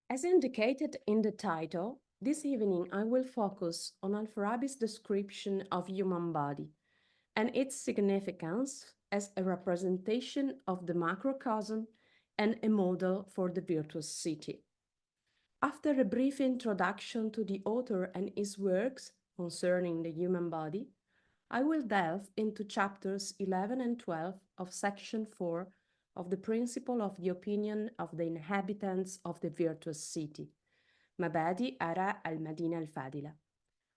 As indicated in the title, this evening I will focus on al-Farabi's description of human body and its significance as a representation of the macrocosm and a model for the virtuous city. After a brief introduction to the author and his works concerning the human body, I will delve into chapters 11 and 12 of section 4 of the principle of the opinion of the inhabitants of the virtuous city, Mabadi Ara al-Madina al-Fadila.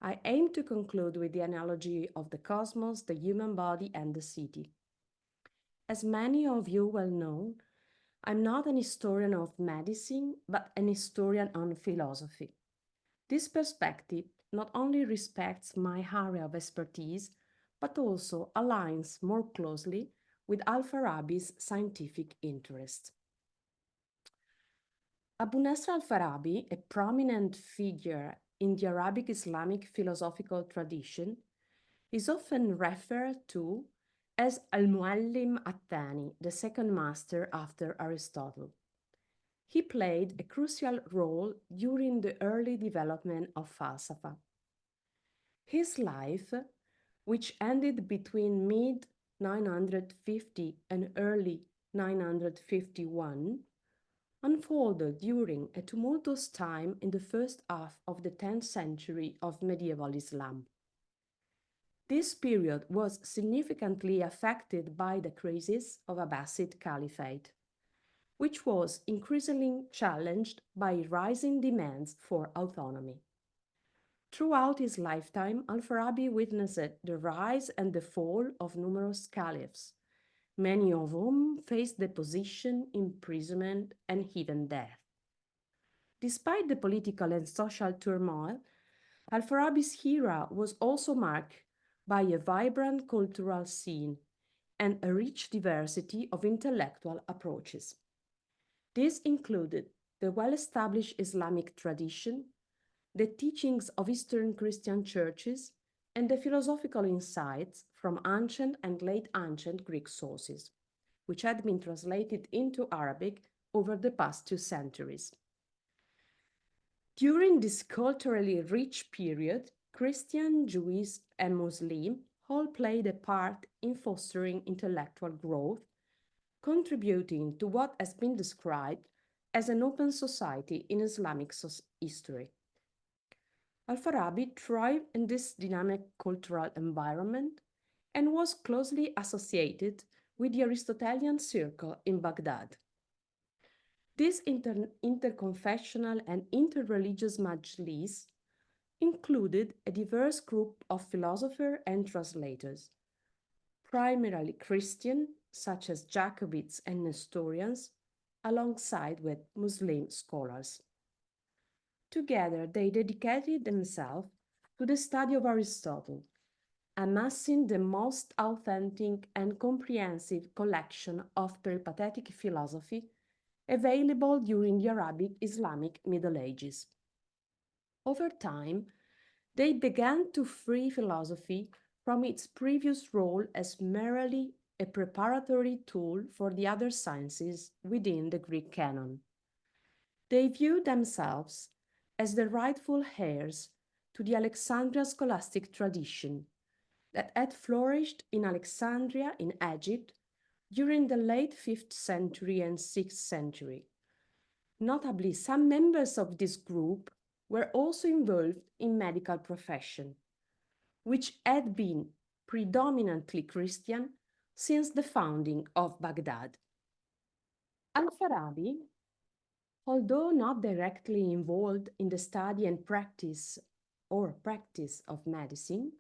I aim to conclude with the analogy of the cosmos, the human body, and the city. As many of you well know, I'm not an historian of medicine, but an historian on philosophy. This perspective not only respects my area of expertise, but also aligns more closely with al-Farabi's scientific interest. Abu Nasr al-Farabi, a prominent figure in the Arabic Islamic philosophical tradition, is often referred to as al-Muallim al-Thani, the second master after Aristotle. He played a crucial role during the early development of falsafa. His life, which ended between mid 950 and early 951, unfolded during a tumultuous time in the first half of the 10th century of medieval Islam. This period was significantly affected by the crisis of Abbasid Caliphate, which was increasingly challenged by rising demands for autonomy. Throughout his lifetime, al-Farabi witnessed the rise and the fall of numerous caliphs, many of whom faced deposition, imprisonment, and even death. Despite the political and social turmoil, al-Farabi's era was also marked by a vibrant cultural scene and a rich diversity of intellectual approaches. This included the well-established Islamic tradition, the teachings of Eastern Christian churches, and the philosophical insights from ancient and late ancient Greek sources, which had been translated into Arabic over the past 2 centuries. During this culturally rich period, Christian, Jewish, and Muslim all played a part in fostering intellectual growth, contributing to what has been described as an open society in Islamic history. Al-Farabi thrived in this dynamic cultural environment and was closely associated with the Aristotelian circle in Baghdad. This interconfessional and interreligious majlis included a diverse group of philosophers and translators, primarily Christian, such as Jacobites and Nestorians, alongside with Muslim scholars. Together, they dedicated themselves to the study of Aristotle, amassing the most authentic and comprehensive collection of peripatetic philosophy available during the Arabic Islamic Middle Ages. Over time, they began to free philosophy from its previous role as merely a preparatory tool for the other sciences within the Greek canon. They viewed themselves as the rightful heirs to the Alexandrian scholastic tradition that had flourished in Alexandria in Egypt during the late 5th century and 6th century. Notably, some members of this group were also involved in medical profession, which had been predominantly Christian since the founding of Baghdad. Al-Farabi, although not directly involved in the study and practice of medicine,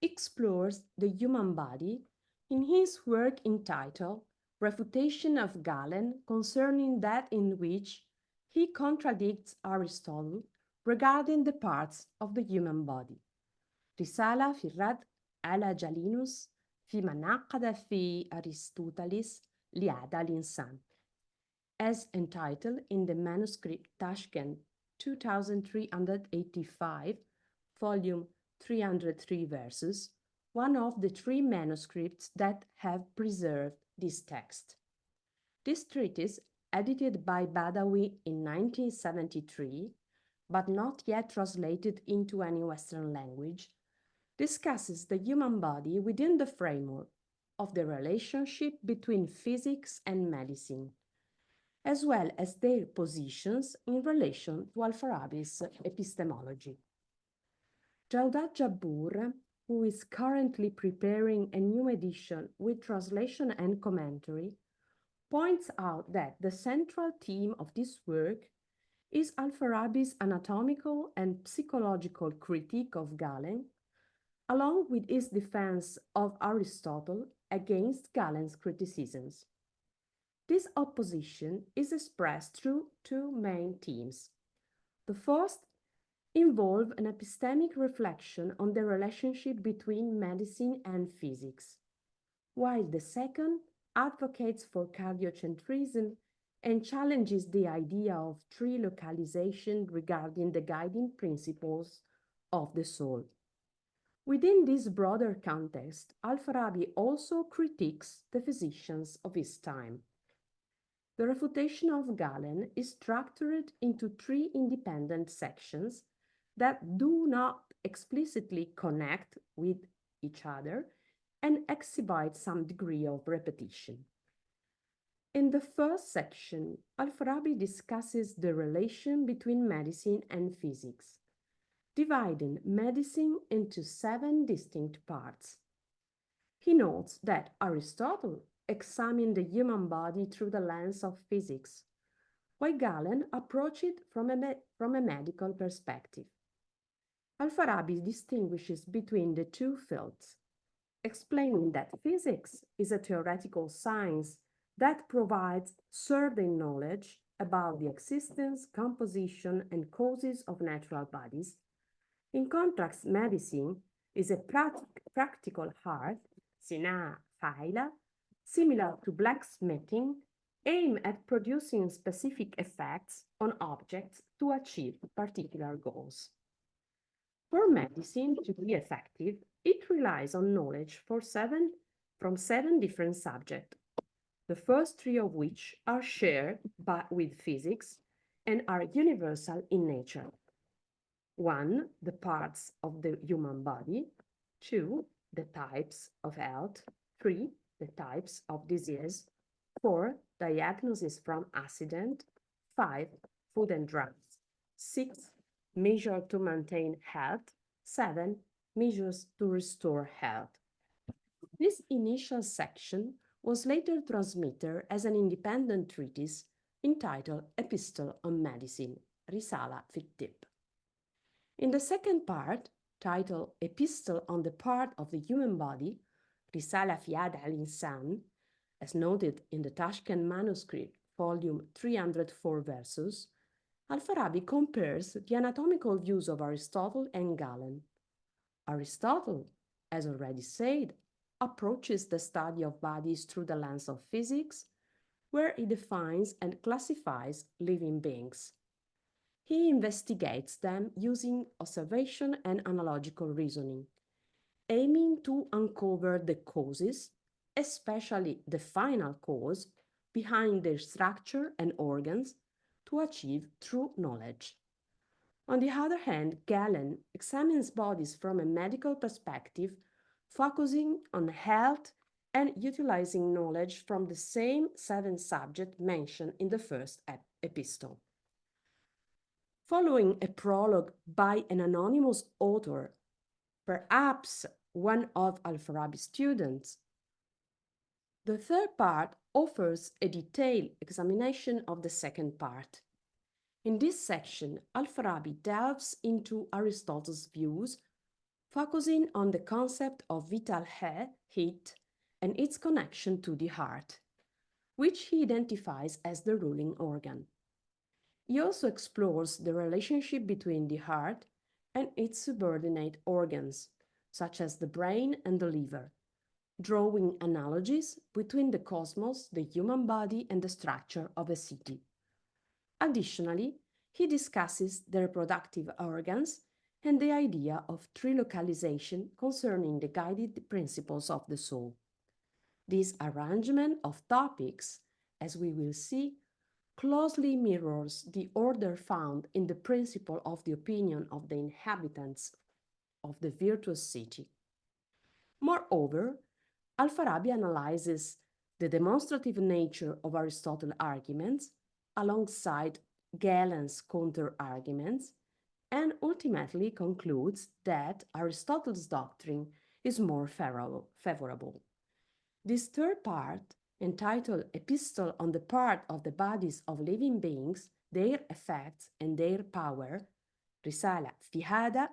explores the human body in his work entitled Refutation of Galen, concerning that in which he contradicts Aristotle regarding the parts of the human body. رسالة في الرد على جالينوس فيما ناقض في أرسطوطاليس لأعداء الإنسان, as entitled in the manuscript Tashkent 2385, volume 303 verses, one of the 3 manuscripts that have preserved this text. This treatise edited by Badawi in 1973, but not yet translated into any Western language, discusses the human body within the framework of the relationship between physics and medicine, as well as their positions in relation to al-Farabi's epistemology. Jawdat Jabour, who is currently preparing a new edition with translation and commentary, points out that the central theme of this work is al-Farabi's anatomical and psychological critique of Galen, along with his defense of Aristotle against Galen's criticisms. This opposition is expressed through two main themes. The first involves an epistemic reflection on the relationship between medicine and physics, while the second advocates for cardiocentrism and challenges the idea of trilocalization regarding the guiding principles of the soul. Within this broader context, al-Farabi also critiques the physicians of his time. The Refutation of Galen is structured into three independent sections that do not explicitly connect with each other and exhibit some degree of repetition. In the first section, al-Farabi discusses the relation between medicine and physics, dividing medicine into 7 distinct parts. He notes that Aristotle examined the human body through the lens of physics, while Galen approached it from a medical perspective. Al-Farabi distinguishes between the two fields, explaining that physics is a theoretical science that provides certain knowledge about the existence, composition, and causes of natural bodies. In contrast, medicine is a practical art, sina faila, similar to blacksmithing, aimed at producing specific effects on objects to achieve particular goals. For medicine to be effective, it relies on knowledge from 7 different subjects, the first 3 of which are shared with physics and are universal in nature. 1, the parts of the human body. 2, the types of health. 3, the types of disease. 4, diagnosis from accident. 5, food and drugs. 6, measures to maintain health. 7, measures to restore health. This initial section was later transmitted as an independent treatise entitled Epistle on Medicine, Risala fit Tip. In the second part, titled Epistle on the Part of the Human Body, Risala fi Yad al-Insan, as noted in the Tashkent manuscript, volume 304 versus, al-Farabi compares the anatomical views of Aristotle and Galen. Aristotle, as already said, approaches the study of bodies through the lens of physics, where he defines and classifies living beings. He investigates them using observation and analogical reasoning, aiming to uncover the causes, especially the final cause, behind their structure and organs to achieve true knowledge. On the other hand, Galen examines bodies from a medical perspective, focusing on health and utilizing knowledge from the same 7 subjects mentioned in the first epistle. Following a prologue by an anonymous author, perhaps one of al-Farabi's students, the third part offers a detailed examination of the second part. In this section, al-Farabi delves into Aristotle's views, focusing on the concept of vital heat and its connection to the heart, which he identifies as the ruling organ. He also explores the relationship between the heart and its subordinate organs, such as the brain and the liver, drawing analogies between the cosmos, the human body, and the structure of a city. Additionally, he discusses the reproductive organs and the idea of trilocalization concerning the guided principles of the soul. This arrangement of topics, as we will see, closely mirrors the order found in the principle of the opinion of the inhabitants of the virtuous city. Moreover, al-Farabi analyzes the demonstrative nature of Aristotle's arguments alongside Galen's counter-arguments and ultimately concludes that Aristotle's doctrine is more favorable. This third part, entitled Epistle on the part of the bodies of living beings, their effects and their power, رسالة في هذا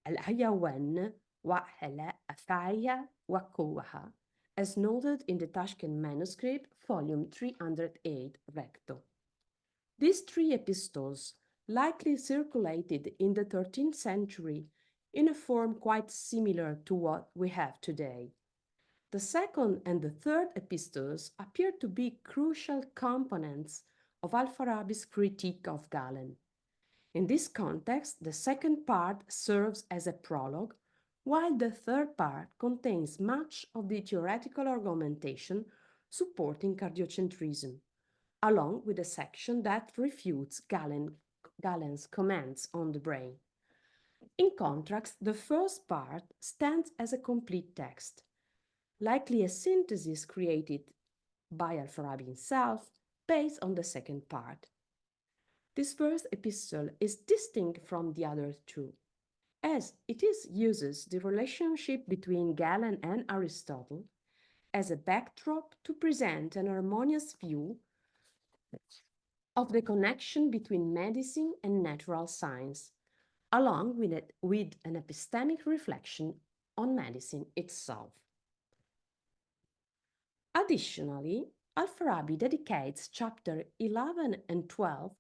الحيوان وعلى أفعالها وقوها, as noted in the Tashkent manuscript, volume 308, recto. These three epistles likely circulated in the 13th century in a form quite similar to what we have today. The second and the third epistles appear to be crucial components of al-Farabi's critique of Galen. In this context, the second part serves as a prologue, while the third part contains much of the theoretical argumentation supporting cardiocentrism, along with a section that refutes Galen's comments on the brain. In contrast, the first part stands as a complete text, likely a synthesis created by al-Farabi himself based on the second part. This first epistle is distinct from the other two, as it uses the relationship between Galen and Aristotle as a backdrop to present an harmonious view of the connection between medicine and natural science, along with an epistemic reflection on medicine itself. Additionally, al-Farabi dedicates chapter 11 and 12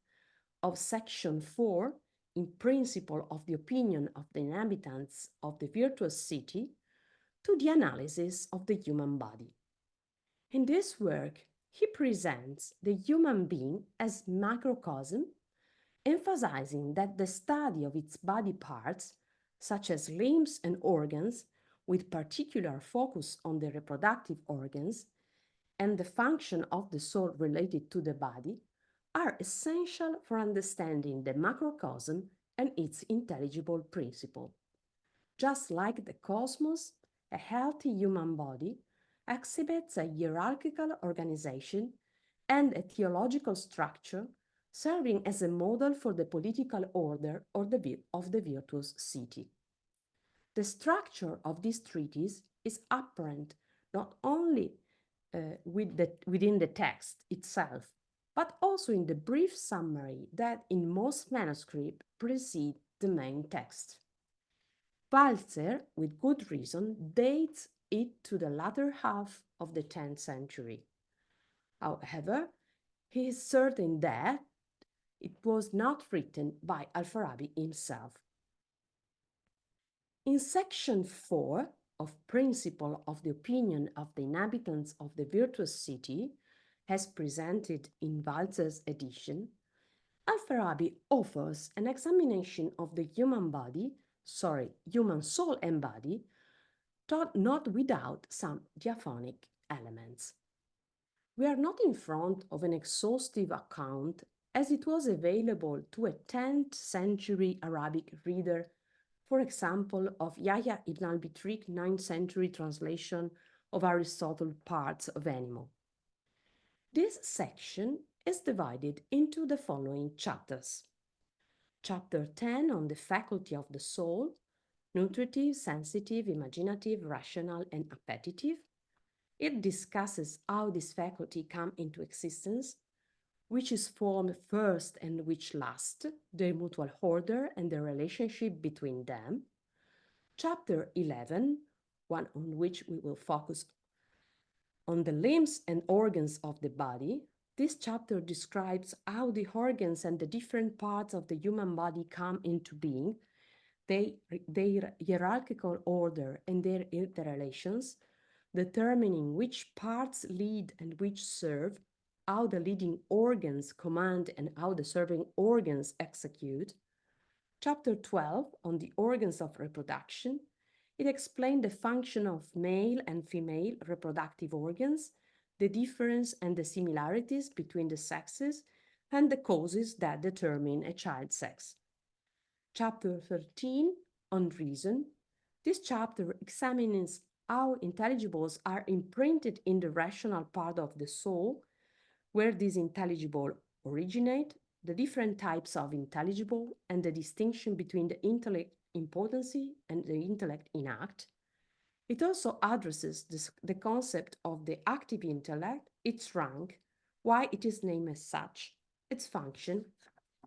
of section 4 in principle of the opinion of the inhabitants of the virtuous city to the analysis of the human body. In this work, he presents the human being as microcosm, emphasizing that the study of its body parts, such as limbs and organs, with particular focus on the reproductive organs, and the function of the soul related to the body, are essential for understanding the macrocosm and its intelligible principle. Just like the cosmos, a healthy human body exhibits a hierarchical organization and a theological structure serving as a model for the political order of the virtuous city. The structure of this treatise is apparent not only within the text itself, but also in the brief summary that in most manuscripts precede the main text. Walzer, with good reason, dates it to the latter half of the 10th century. However, he is certain that it was not written by al-Farabi himself. In section 4 of Principle of the Opinion of the Inhabitants of the Virtuous City, as presented in Walzer's edition, al-Farabi offers an examination of the human soul and body, not without some diaphonic elements. We are not in front of an exhaustive account as it was available to a 10th century Arabic reader, for example, of Yahya ibn al-Bitrik 9th century translation of Aristotle's Parts of Animal. This section is divided into the following chapters. Chapter 10 on the faculty of the soul, nutritive, sensitive, imaginative, rational, and appetitive. It discusses how this faculty comes into existence, which is formed first and which last, their mutual order and the relationship between them. Chapter 11, one on which we will focus on the limbs and organs of the body. This chapter describes how the organs and the different parts of the human body come into being, their hierarchical order and their interrelations, determining which parts lead and which serve, how the leading organs command and how the serving organs execute. Chapter 12 on the organs of reproduction. It explained the function of male and female reproductive organs, the difference and the similarities between the sexes, and the causes that determine a child's sex. Chapter 13 on reason. This chapter examines how intelligibles are imprinted in the rational part of the soul, where these intelligible originate, the different types of intelligible, and the distinction between the intellect in potency and the intellect in act. It also addresses the concept of the active intellect, its rank, why it is named as such, its function,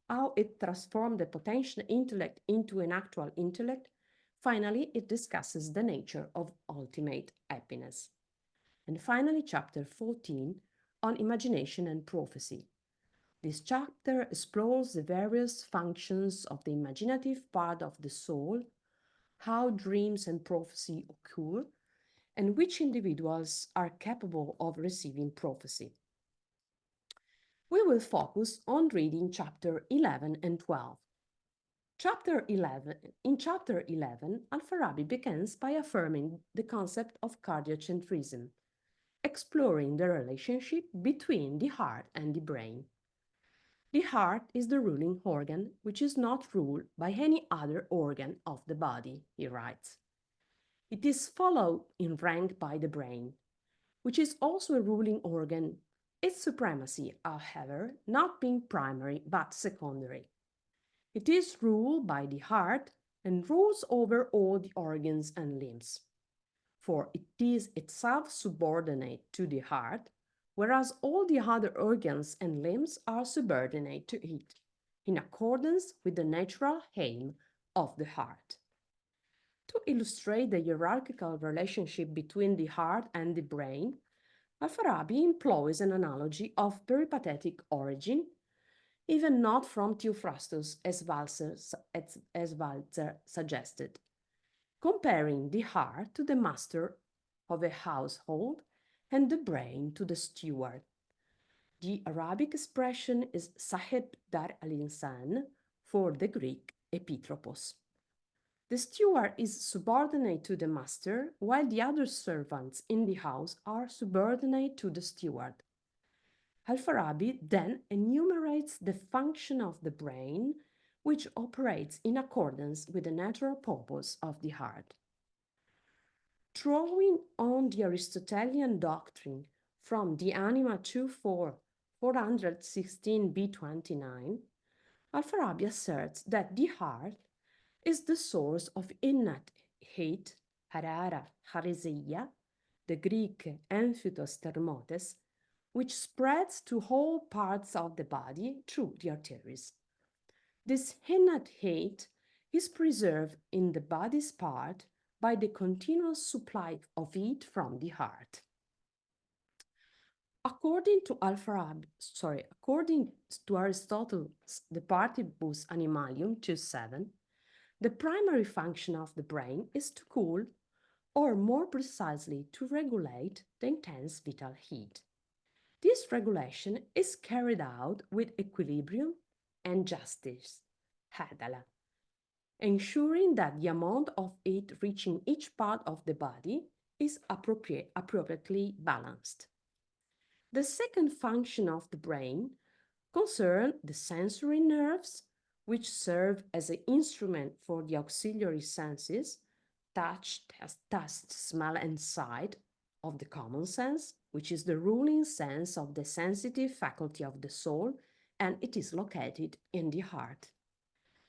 how it transformed the potential intellect into an actual intellect. Finally, it discusses the nature of ultimate happiness. And finally, chapter 14 on imagination and prophecy. This chapter explores the various functions of the imaginative part of the soul, how dreams and prophecy occur, and which individuals are capable of receiving prophecy. We will focus on reading chapter 11 and 12. In chapter 11, al-Farabi begins by affirming the concept of cardiocentrism, exploring the relationship between the heart and the brain. The heart is the ruling organ, which is not ruled by any other organ of the body, he writes. It is followed in rank by the brain, which is also a ruling organ, its supremacy, however, not being primary but secondary. It is ruled by the heart and rules over all the organs and limbs, for it is itself subordinate to the heart, whereas all the other organs and limbs are subordinate to it, in accordance with the natural aim of the heart. To illustrate the hierarchical relationship between the heart and the brain, al-Farabi employs an analogy of peripatetic origin, even not from Theophrastus as Walzer suggested, comparing the heart to the master of a household and the brain to the steward. The Arabic expression is Sahib Dar al-Insan for the Greek Epitropos. The steward is subordinate to the master, while the other servants in the house are subordinate to the steward. Al-Farabi then enumerates the function of the brain, which operates in accordance with the natural purpose of the heart. Drawing on the Aristotelian doctrine from the Anima 416b29, al-Farabi asserts that the heart is the source of innate heat, harara, charizia, the Greek emphytos thermotes, which spreads to all parts of the body through the arteries. This innate heat is preserved in the body's part by the continuous supply of heat from the heart. According to Aristotle's De Partibus Animalium 2.7, the primary function of the brain is to cool, or more precisely, to regulate the intense vital heat. This regulation is carried out with equilibrium and justice, hadala, ensuring that the amount of heat reaching each part of the body is appropriately balanced. The second function of the brain concerns the sensory nerves, which serve as an instrument for the auxiliary senses, touch, taste, smell, and sight, of the common sense, which is the ruling sense of the sensitive faculty of the soul, and it is located in the heart.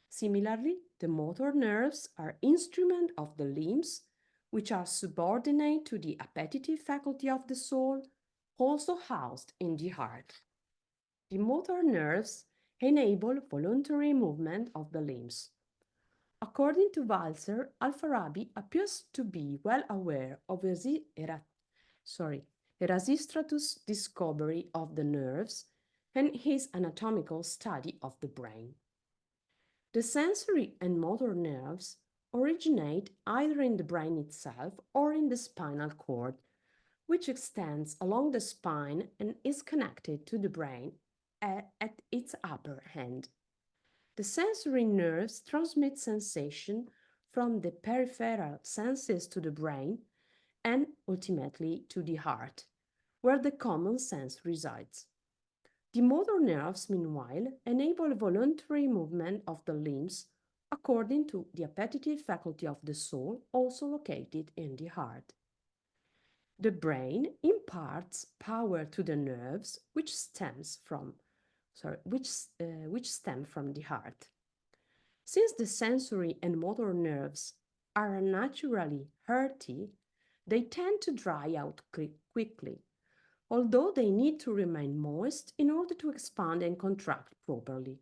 Similarly, the motor nerves are instruments of the limbs, which are subordinate to the appetitive faculty of the soul, also housed in the heart. The motor nerves enable voluntary movement of the limbs. According to Walzer, al-Farabi appears to be well aware of Erasistratus' discovery of the nerves and his anatomical study of the brain. The sensory and motor nerves originate either in the brain itself or in the spinal cord, which extends along the spine and is connected to the brain at its upper end. The sensory nerves transmit sensation from the peripheral senses to the brain and ultimately to the heart, where the common sense resides. The motor nerves, meanwhile, enable voluntary movement of the limbs according to the appetitive faculty of the soul, also located in the heart. The brain imparts power to the nerves, which stem from the heart. Since the sensory and motor nerves are naturally hearty, they tend to dry out quickly, although they need to remain moist in order to expand and contract properly.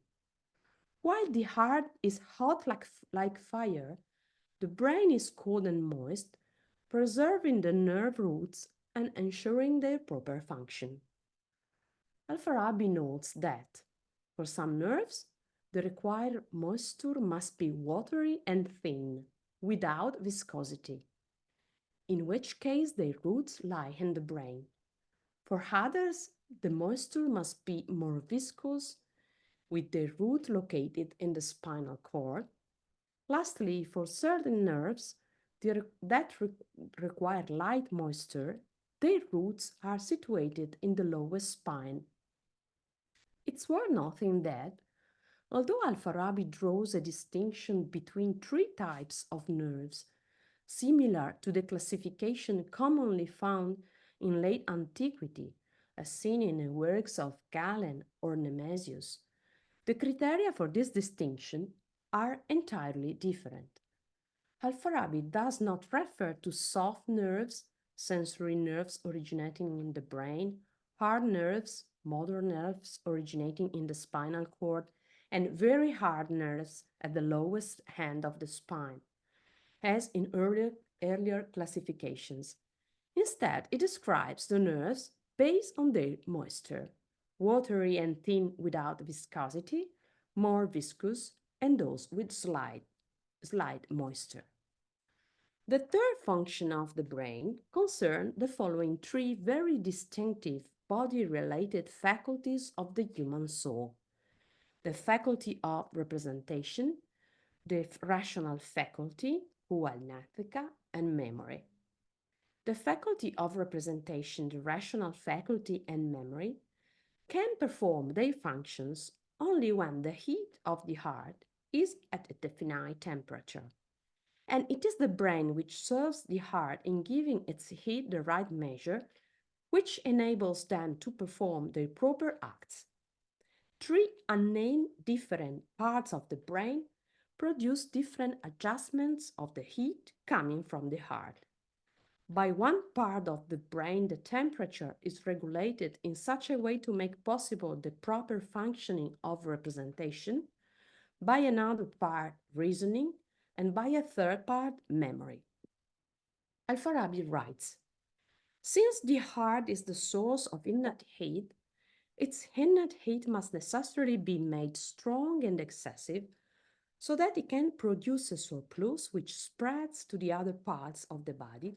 While the heart is hot like fire, the brain is cold and moist, preserving the nerve roots and ensuring their proper function. Al-Farabi notes that, for some nerves, the required moisture must be watery and thin, without viscosity, in which case their roots lie in the brain. For others, the moisture must be more viscous, with their root located in the spinal cord. Lastly, for certain nerves that require light moisture, their roots are situated in the lowest spine. It's worth noting that, although al-Farabi draws a distinction between three types of nerves, similar to the classification commonly found in late antiquity, as seen in the works of Galen or Nemesius, the criteria for this distinction are entirely different. Al-Farabi does not refer to soft nerves, sensory nerves originating in the brain, hard nerves, motor nerves originating in the spinal cord, and very hard nerves at the lowest end of the spine, as in earlier classifications. Instead, it describes the nerves based on their moisture, watery and thin without viscosity, more viscous, and those with slight moisture. The third function of the brain concerns the following three very distinctive body-related faculties of the human soul: the faculty of representation, the rational faculty, هو الناطقة, and memory. The faculty of representation, the rational faculty, and memory can perform their functions only when the heat of the heart is at a definite temperature. And it is the brain which serves the heart in giving its heat the right measure, which enables them to perform their proper acts. Three unnamed different parts of the brain produce different adjustments of the heat coming from the heart. By one part of the brain, the temperature is regulated in such a way to make possible the proper functioning of representation, by another part, reasoning, and by a third part, memory. Al-Farabi writes, since the heart is the source of innate heat, its innate heat must necessarily be made strong and excessive so that it can produce a surplus which spreads to the other parts of the body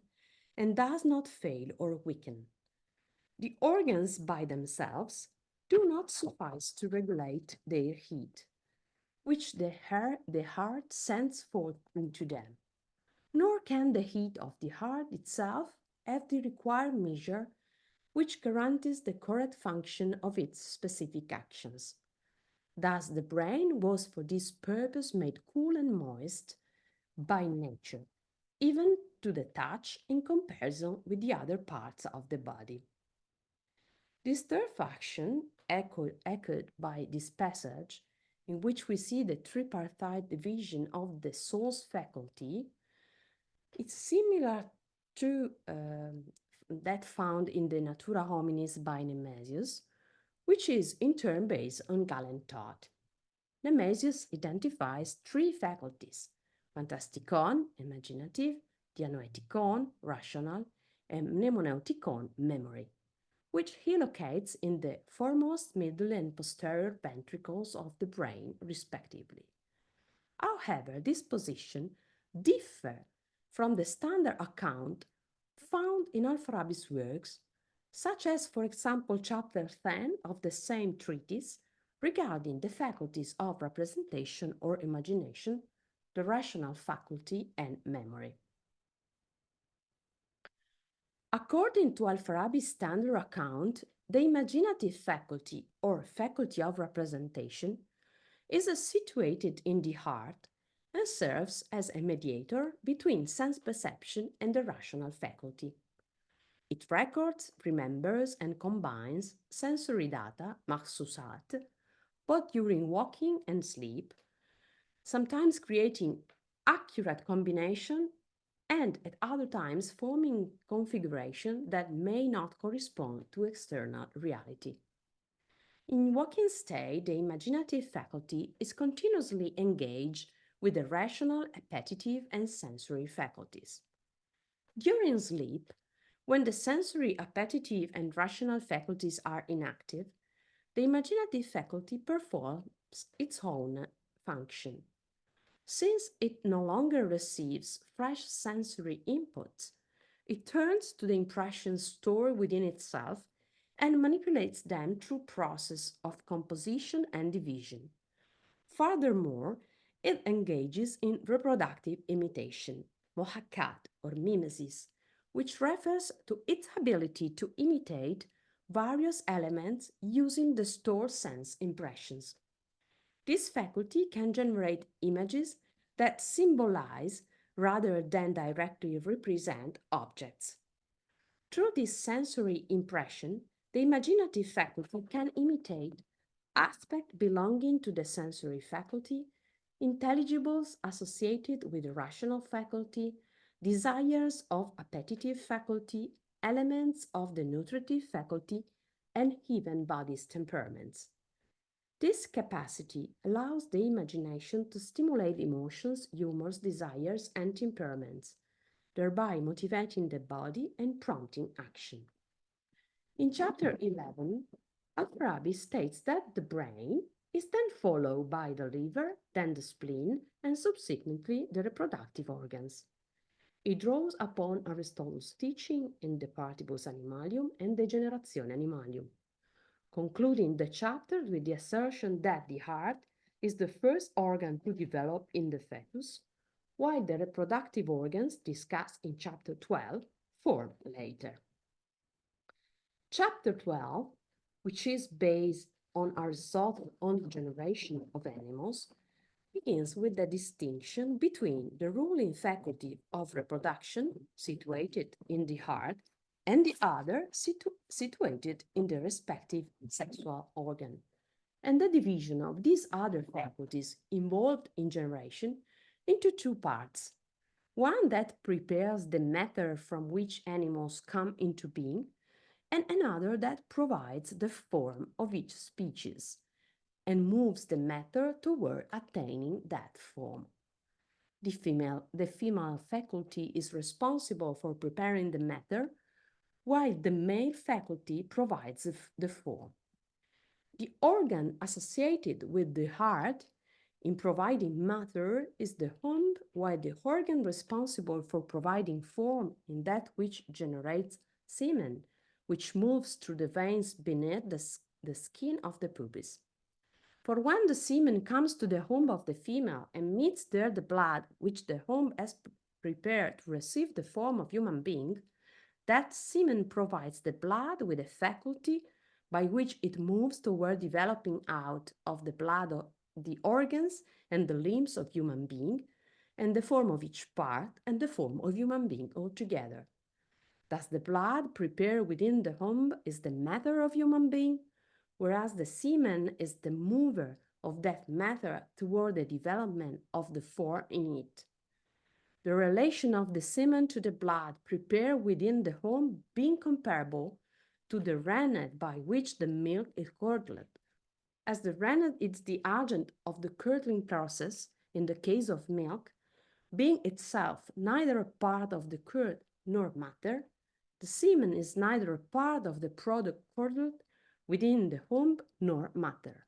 and does not fail or weaken. The organs by themselves do not suffice to regulate their heat, which the heart sends forth into them, nor can the heat of the heart itself have the required measure which guarantees the correct function of its specific actions. Thus, the brain was for this purpose made cool and moist by nature, even to the touch in comparison with the other parts of the body. This third function, echoed by this passage, in which we see the tripartite division of the soul's faculty, it's similar to that found in the Natura Hominis by Nemesius, which is in turn based on Galen thought. Nemesius identifies three faculties: fantasticon, imaginative, dianoetikon, rational, and mnemoneutikon, memory, which he locates in the foremost, middle, and posterior ventricles of the brain, respectively. However, this position differs from the standard account found in al-Farabi's works, such as, for example, chapter 10 of the same treatise regarding the faculties of representation or imagination, the rational faculty, and memory. According to al-Farabi's standard account, the imaginative faculty or faculty of representation is situated in the heart and serves as a mediator between sense perception and the rational faculty. It records, remembers, and combines sensory data, mahsusat, both during walking and sleep, sometimes creating accurate combination and at other times forming configuration that may not correspond to external reality. In waking state, the imaginative faculty is continuously engaged with the rational, appetitive, and sensory faculties. During sleep, when the sensory, appetitive, and rational faculties are inactive, the imaginative faculty performs its own function. Since it no longer receives fresh sensory inputs, it turns to the impressions stored within itself and manipulates them through process of composition and division. Furthermore, it engages in reproductive imitation, mohakat or mimesis, which refers to its ability to imitate various elements using the stored sense impressions. This faculty can generate images that symbolize rather than directly represent objects. Through this sensory impression, the imaginative faculty can imitate aspects belonging to the sensory faculty, intelligibles associated with the rational faculty, desires of appetitive faculty, elements of the nutritive faculty, and even body's temperaments. This capacity allows the imagination to stimulate emotions, humors, desires, and temperaments, thereby motivating the body and prompting action. In chapter 11, al-Farabi states that the brain is then followed by the liver, then the spleen, and subsequently the reproductive organs. He draws upon Aristotle's teaching in De Partibus Animalium and De Generatione Animalium, concluding the chapter with the assertion that the heart is the first organ to develop in the fetus, while the reproductive organs discussed in chapter 12 form later. Chapter 12, which is based on Aristotle on the generation of animals, begins with the distinction between the ruling faculty of reproduction, situated in the heart, and the other situated in the respective sexual organ, and the division of these other faculties involved in generation into two parts. One that prepares the matter from which animals come into being, and another that provides the form of each species and moves the matter toward attaining that form. The female faculty is responsible for preparing the matter, while the male faculty provides the form. The organ associated with the heart in providing matter is the womb, while the organ responsible for providing form in that which generates semen, which moves through the veins beneath the skin of the pubis. For when the semen comes to the womb of the female and meets there the blood which the womb has prepared to receive the form of human being, that semen provides the blood with a faculty by which it moves toward developing out of the blood of the organs and the limbs of human being, and the form of each part and the form of human being altogether. Thus the blood prepared within the womb is the matter of human being, whereas the semen is the mover of that matter toward the development of the form in it. The relation of the semen to the blood prepared within the womb being comparable to the rennet by which the milk is curdled, as the rennet is the agent of the curdling process in the case of milk, being itself neither a part of the curd nor matter, the semen is neither a part of the product curdled within the womb nor matter.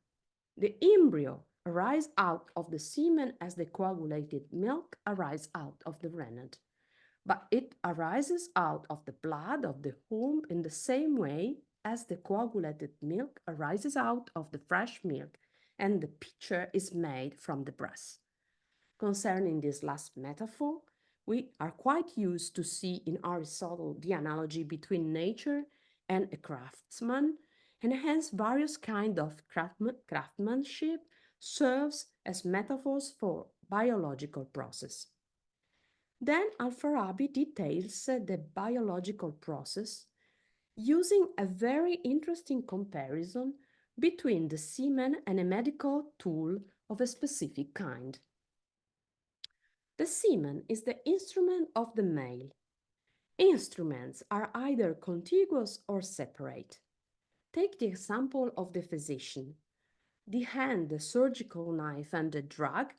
The embryo arises out of the semen as the coagulated milk arises out of the rennet, but it arises out of the blood of the womb in the same way as the coagulated milk arises out of the fresh milk, and the picture is made from the breast. Concerning this last metaphor, we are quite used to see in Aristotle the analogy between nature and a craftsman and hence various kinds of craftsmanship serves as metaphors for biological process. Then al-Farabi details the biological process using a very interesting comparison between the semen and a medical tool of a specific kind. The semen is the instrument of the male. Instruments are either contiguous or separate. Take the example of the physician. The hand, the surgical knife, and the drug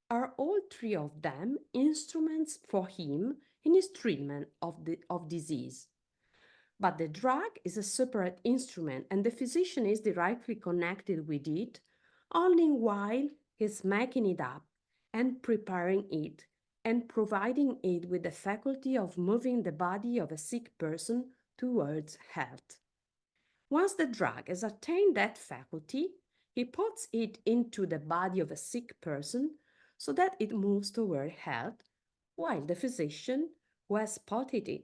are all three of them instruments for him in his treatment of disease. But the drug is a separate instrument and the physician is directly connected with it only while he's making it up and preparing it and providing it with the faculty of moving the body of a sick person towards health. Once the drug has attained that faculty, he puts it into the body of a sick person so that it moves toward health, while the physician who has put it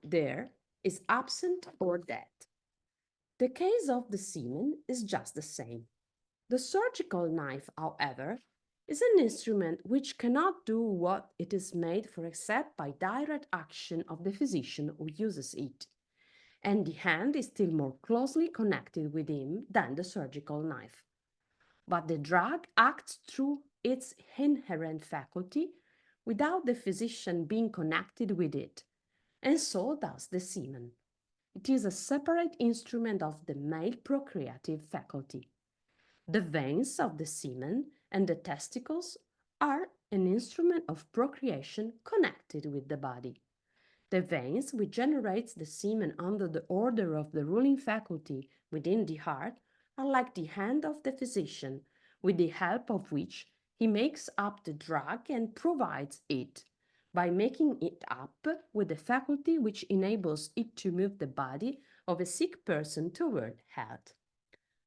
there is absent or dead. The case of the semen is just the same. The surgical knife, however, is an instrument which cannot do what it is made for except by direct action of the physician who uses it, and the hand is still more closely connected with him than the surgical knife. But the drug acts through its inherent faculty without the physician being connected with it, and so does the semen. It is a separate instrument of the male procreative faculty. The veins of the semen and the testicles are an instrument of procreation connected with the body. The veins which generates the semen under the order of the ruling faculty within the heart are like the hand of the physician, with the help of which he makes up the drug and provides it, by making it up with the faculty which enables it to move the body of a sick person toward health.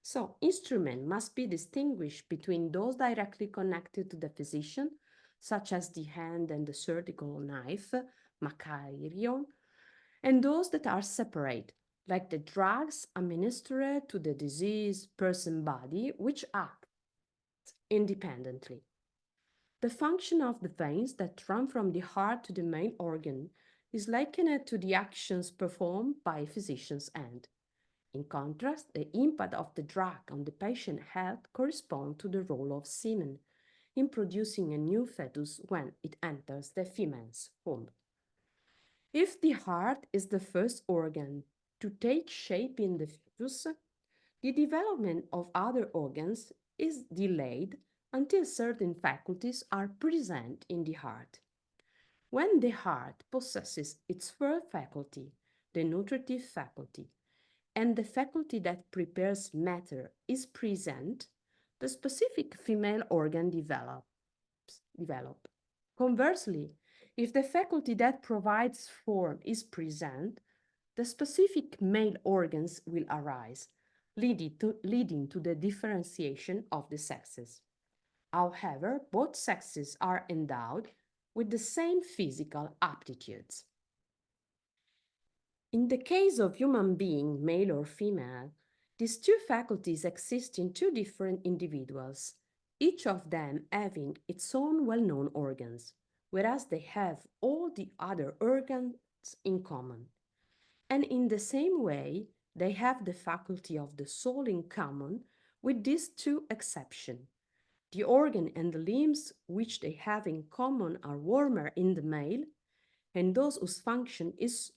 So, instrument must be distinguished between those directly connected to the physician, such as the hand and the surgical knife, makarion, and those that are separate, like the drugs administered to the diseased person body, which act independently. The function of the veins that run from the heart to the main organ is likened to the actions performed by a physician's hand. In contrast, the impact of the drug on the patient's health corresponds to the role of semen in producing a new fetus when it enters the female's womb. If the heart is the first organ to take shape in the fetus, the development of other organs is delayed until certain faculties are present in the heart. When the heart possesses its first faculty, the nutritive faculty, and the faculty that prepares matter is present, the specific female organ develop. Conversely, if the faculty that provides form is present, the specific male organs will arise, leading to the differentiation of the sexes. However, both sexes are endowed with the same physical aptitudes. In the case of human being, male or female, these two faculties exist in two different individuals, each of them having its own well-known organs, whereas they have all the other organs in common. And in the same way, they have the faculty of the soul in common, with these two exceptions. The organ and the limbs which they have in common are warmer in the male, and those whose function is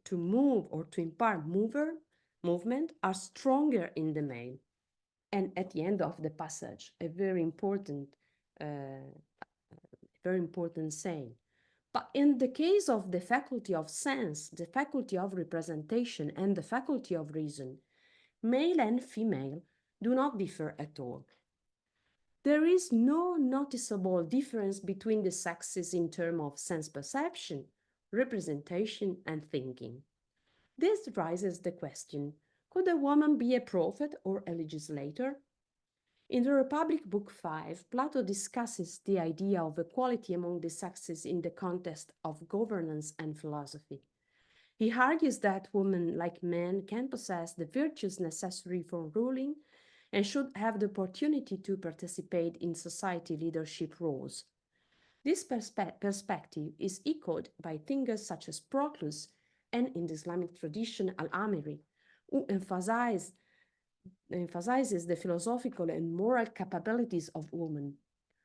to move or to impart movement are stronger in the male. And at the end of the passage, a very important saying. But in the case of the faculty of sense, the faculty of representation, and the faculty of reason, male and female do not differ at all. There is no noticeable difference between the sexes in terms of sense perception, representation, and thinking. This raises the question, could a woman be a prophet or a legislator? In the Republic Book 5, Plato discusses the idea of equality among the sexes in the context of governance and philosophy. He argues that women, like men, can possess the virtues necessary for ruling and should have the opportunity to participate in society leadership roles. This perspective is echoed by thinkers such as Proclus and in the Islamic tradition al-Amiri, who emphasizes the philosophical and moral capabilities of women.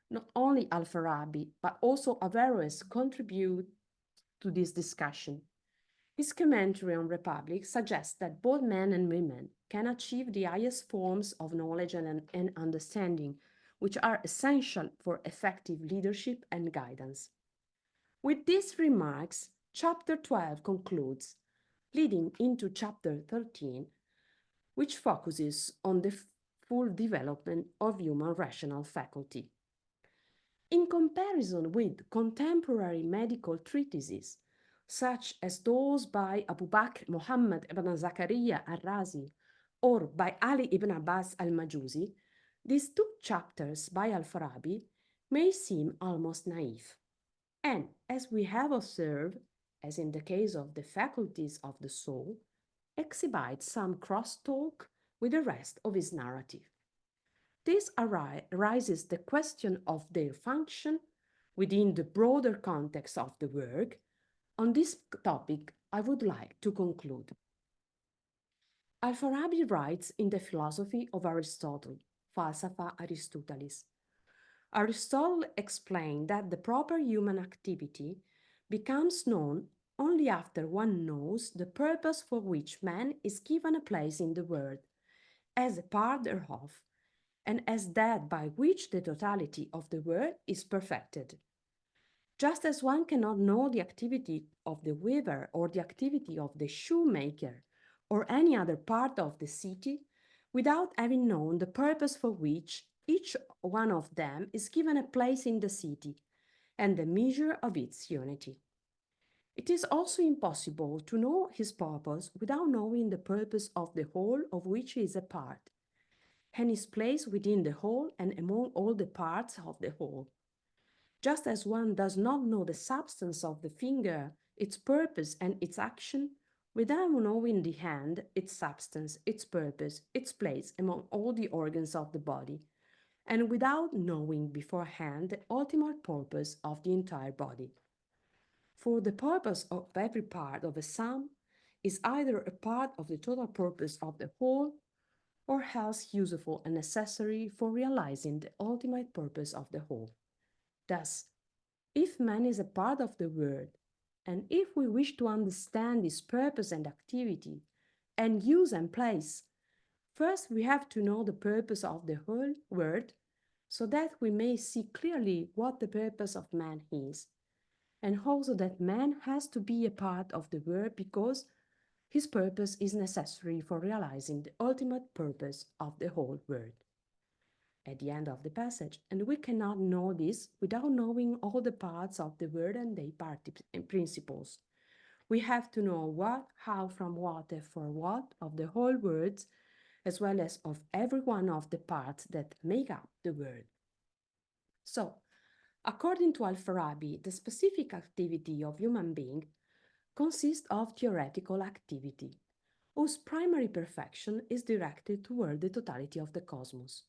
Not only al-Farabi, but also Averroes contribute to this discussion. His commentary on Republic suggests that both men and women can achieve the highest forms of knowledge and understanding, which are essential for effective leadership and guidance. With these remarks, chapter 12 concludes, leading into chapter 13, which focuses on the full development of human rational faculty. In comparison with contemporary medical treatises, such as those by Abu Bakr Muhammad ibn Zakaria al-Razi or by Ali ibn Abbas al-Majusi, these two chapters by al-Farabi may seem almost naive. And as we have observed, as in the case of the faculties of the soul, exhibit some crosstalk with the rest of his narrative. This arises the question of their function within the broader context of the work. On this topic, I would like to conclude. Al-Farabi writes in the philosophy of Aristotle, Falsafa Aristotelis. Aristotle explained that the proper human activity becomes known only after one knows the purpose for which man is given a place in the world, as a part thereof, and as that by which the totality of the world is perfected. Just as one cannot know the activity of the weaver or the activity of the shoemaker or any other part of the city without having known the purpose for which each one of them is given a place in the city and the measure of its unity. It is also impossible to know his purpose without knowing the purpose of the whole of which he is a part, and his place within the whole and among all the parts of the whole. Just as one does not know the substance of the finger, its purpose and its action, without knowing the hand, its substance, its purpose, its place among all the organs of the body, and without knowing beforehand the ultimate purpose of the entire body. For the purpose of every part of a sum is either a part of the total purpose of the whole, or else useful and necessary for realizing the ultimate purpose of the whole. Thus, if man is a part of the world, and if we wish to understand his purpose and activity, and use and place, first we have to know the purpose of the whole world, so that we may see clearly what the purpose of man is, and also that man has to be a part of the world because his purpose is necessary for realizing the ultimate purpose of the whole world. At the end of the passage, and we cannot know this without knowing all the parts of the word and their principles. We have to know what, how, from what, and for what of the whole words, as well as of every one of the parts that make up the word. So, according to al-Farabi, the specific activity of human being consists of theoretical activity, whose primary perfection is directed toward the totality of the cosmos,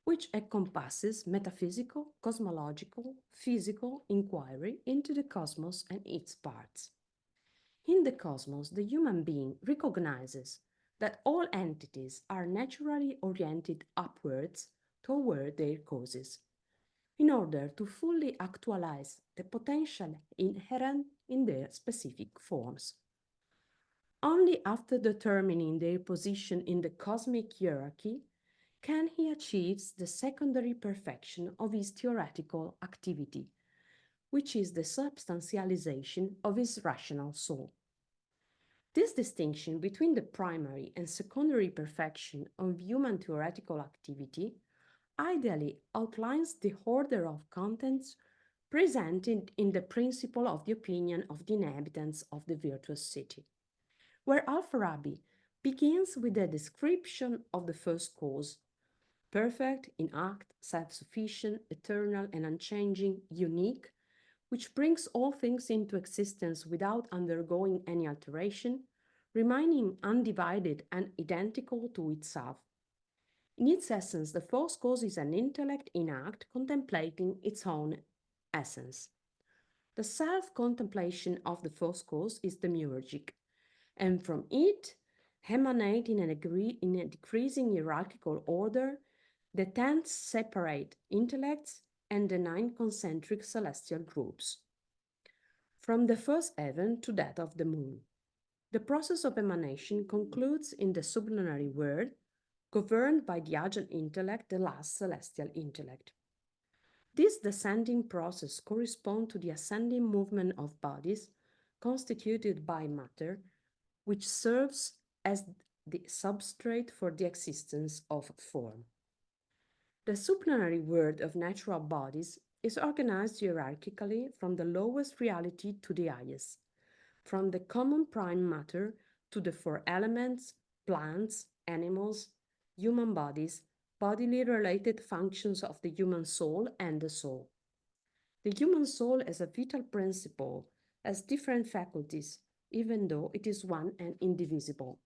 which encompasses metaphysical, cosmological, physical inquiry into the cosmos and its parts. In the cosmos, the human being recognizes that all entities are naturally oriented upwards toward their causes, in order to fully actualize the potential inherent in their specific forms. Only after determining their position in the cosmic hierarchy can he achieve the secondary perfection of his theoretical activity, which is the substantialization of his rational soul. This distinction between the primary and secondary perfection of human theoretical activity ideally outlines the order of contents presented in the principle of the opinion of the inhabitants of the virtuous city, where al-Farabi begins with a description of the first cause, perfect in act, self-sufficient, eternal and unchanging, unique, which brings all things into existence without undergoing any alteration, remaining undivided and identical to itself. In its essence, the first cause is an intellect in act contemplating its own essence. The self-contemplation of the first cause is demiurgic, and from it emanate in a decreasing hierarchical order the 10 separate intellects and the 9 concentric celestial groups. From the first heaven to that of the moon. The process of emanation concludes in the sublunary world, governed by the agent intellect, the last celestial intellect. This descending process corresponds to the ascending movement of bodies constituted by matter, which serves as the substrate for the existence of form. The sublunary world of natural bodies is organized hierarchically from the lowest reality to the highest, from the common prime matter to the 4 elements, plants, animals, human bodies, bodily related functions of the human soul and the soul. The human soul as a vital principle has different faculties, even though it is one and indivisible.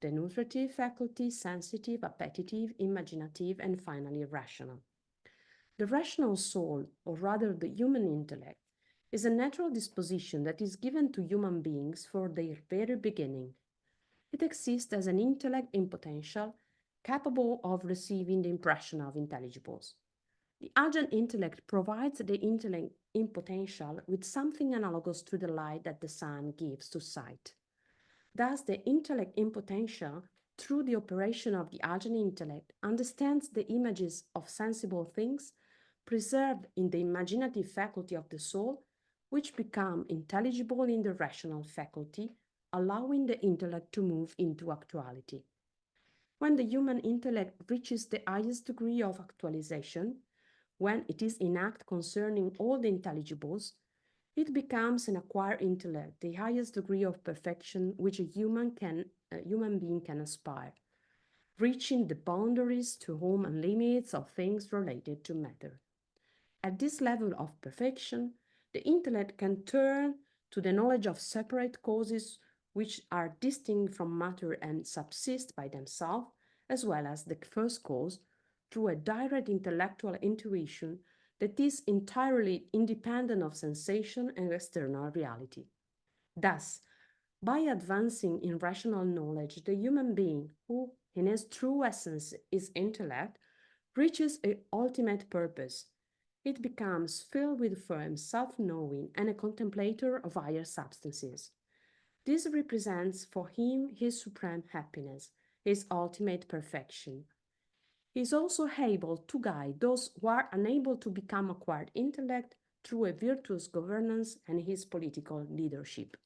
The nutritive faculty, sensitive, appetitive, imaginative, and finally rational. The rational soul, or rather the human intellect, is a natural disposition that is given to human beings for their very beginning. It exists as an intellect in potential, capable of receiving the impression of intelligibles. The agent intellect provides the intellect in potential with something analogous to the light that the sun gives to sight. Thus, the intellect in potential, through the operation of the agent intellect, understands the images of sensible things preserved in the imaginative faculty of the soul, which become intelligible in the rational faculty, allowing the intellect to move into actuality. When the human intellect reaches the highest degree of actualization, when it is in act concerning all the intelligibles, it becomes an acquired intellect, the highest degree of perfection which a human being can aspire, reaching the boundaries to home and limits of things related to matter. At this level of perfection, the intellect can turn to the knowledge of separate causes which are distinct from matter and subsist by themselves, as well as the first cause, through a direct intellectual intuition that is entirely independent of sensation and external reality. Thus, by advancing in rational knowledge, the human being, who in his true essence is intellect, reaches an ultimate purpose. It becomes filled with firm self-knowing and a contemplator of higher substances. This represents for him his supreme happiness, his ultimate perfection. He is also able to guide those who are unable to become acquired intellect through a virtuous governance and his political leadership.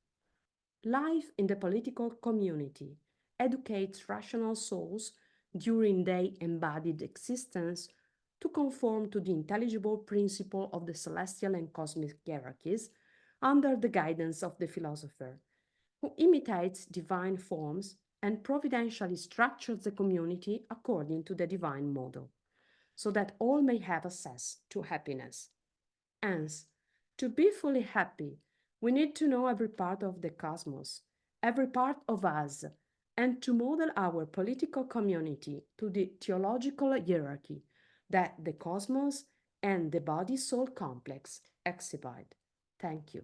Life in the political community educates rational souls during their embodied existence to conform to the intelligible principle of the celestial and cosmic hierarchies under the guidance of the philosopher, who imitates divine forms and providentially structures the community according to the divine model, so that all may have access to happiness. Hence, to be fully happy, we need to know every part of the cosmos, every part of us, and to model our political community to the theological hierarchy that the cosmos and the body-soul complex exhibit. Thank you.